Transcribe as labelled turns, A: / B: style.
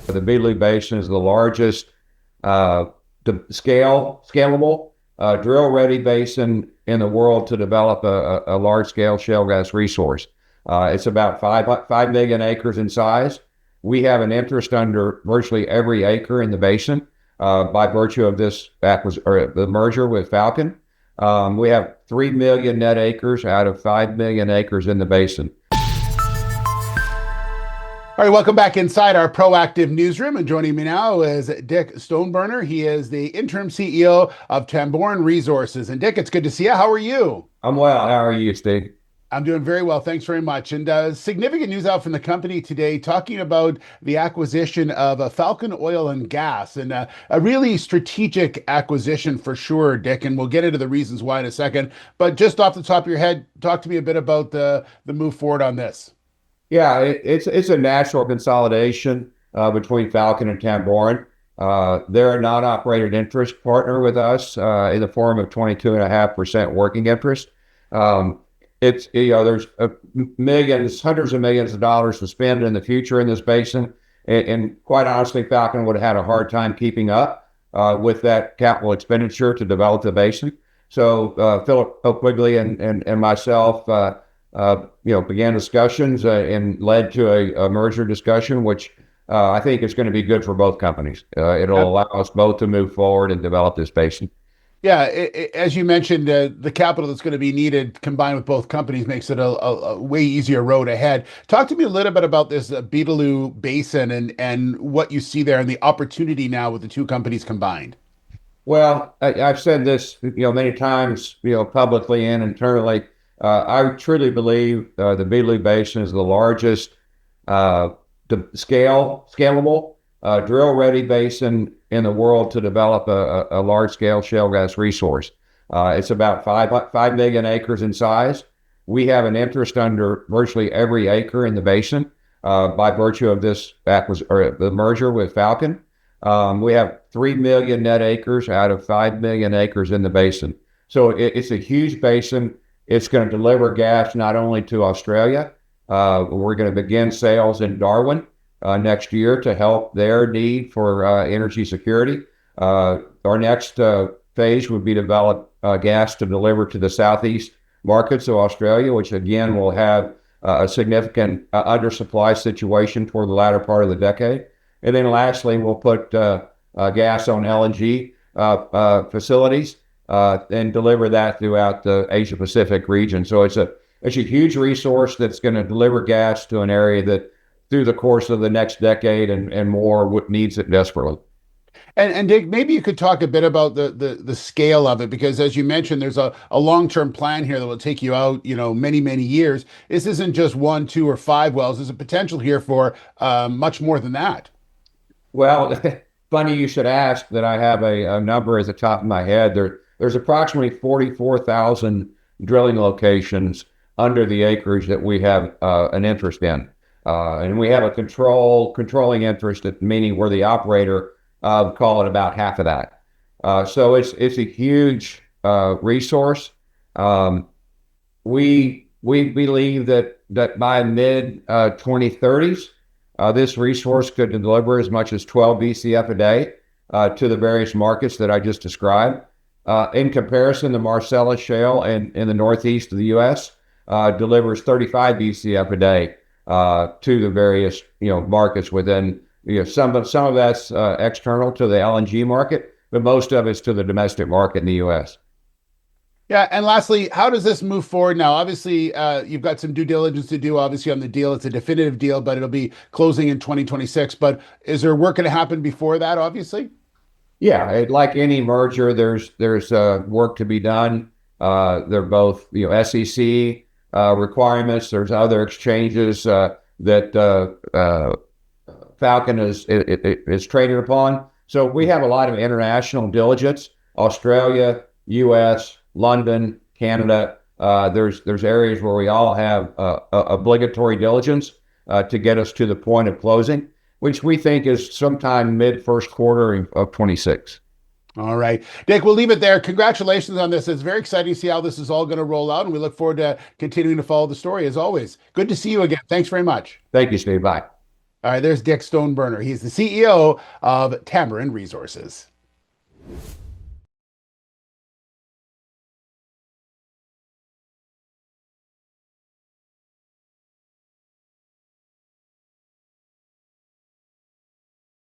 A: The Beetaloo Basin is the largest scalable, drill-ready basin in the world to develop a large-scale shale gas resource. It's about 5 million acres in size. We have an interest under virtually every acre in the basin by virtue of this the merger with Falcon. We have 3 million net acres out of 5 million acres in the basin.
B: All right, welcome back inside our proactive newsroom. And joining me now is Dick Stoneburner. He is the interim CEO of Tamboran Resources. And Dick, it's good to see you. How are you?
A: I'm well. How are you, Steve?
B: I'm doing very well. Thanks very much. And significant news out from the company today talking about the acquisition of a Falcon Oil and Gas, and a really strategic acquisition for sure, Dick. And we'll get into the reasons why in a second. But just off the top of your head, talk to me a bit about the move forward on this.
A: Yeah, it's a natural consolidation between Falcon and Tamboran. They're a non-operated interest partner with us in the form of 22.5% working interest. There's millions, hundreds of millions of dollars to spend in the future in this basin, and quite honestly, Falcon would have had a hard time keeping up with that capital expenditure to develop the basin. So Philip Quigley and myself. Began discussions and led to a merger discussion, which I think is going to be good for both companies. It'll allow us both to move forward and develop this basin.
B: Yeah, as you mentioned, the capital that's going to be needed combined with both companies makes it a way easier road ahead. Talk to me a little bit about this Beetaloo Basin and what you see there and the opportunity now with the two companies combined.
A: Well, I've said this, many times, publicly and internally. I truly believe the Beetaloo Basin is the largest scalable, drill-ready basin in the world to develop a large-scale shale gas resource. It's about 5 million acres in size. We have an interest under virtually every acre in the basin by virtue of the merger with Falcon. We have 3 million net acres out of 5 million acres in the basin. So it's a huge basin. It's going to deliver gas not only to Australia. We're going to begin sales in Darwin next year to help their need for energy security. Our next phase would be develop gas to deliver to the southeast markets of Australia, which again will have a significant undersupply situation toward the latter part of the decade. And then lastly, we'll put gas on LNG facilities and deliver that throughout the Asia Pacific region. So it's a huge resource that's going to deliver gas to an area that through the course of the next decade and more needs it desperately.
B: And Dick, maybe you could talk a bit about the scale of it, because as you mentioned, there's a long-term plan here that will take you out, many, many years. This isn't just 1, 2, or 5 wells. There's a potential here for much more than that.
A: Well, funny you should ask that. I have a number at the top of my head. There's approximately 44,000 drilling locations under the acreage that we have an interest in. And we have a controlling interest, meaning we're the operator of, call it about half of that. So it's a huge resource. We believe that by mid 2030s, this resource could deliver as much as 12 BCF a day to the various markets that I just described. In comparison, the Marcellus Shale in the northeast of the U.S. Delivers 35 BCF a day to the various markets within. Some of that's external to the LNG market, but most of it's to the domestic market in the U.S.
B: Yeah, and lastly, how does this move forward now? Obviously, you've got some due diligence to do, obviously, on the deal. It's a definitive deal, but it'll be closing in 2026. But is there work going to happen before that, obviously?
A: Yeah, like any merger, there's work to be done. They're both SEC requirements. There's other exchanges that Falcon is traded upon. So we have a lot of international diligence: Australia, U.S., London, Canada. There's areas where we all have obligatory diligence to get us to the point of closing, which we think is sometime mid first quarter of 26.
B: All right, Dick, we'll leave it there. Congratulations on this. It's very exciting to see how this is all going to roll out, and we look forward to continuing to follow the story as always. Good to see you again. Thanks very much.
A: Thank you, Steve. Bye.
B: All right, there's Dick Stoneburner. He's the CEO of Tamboran Resources.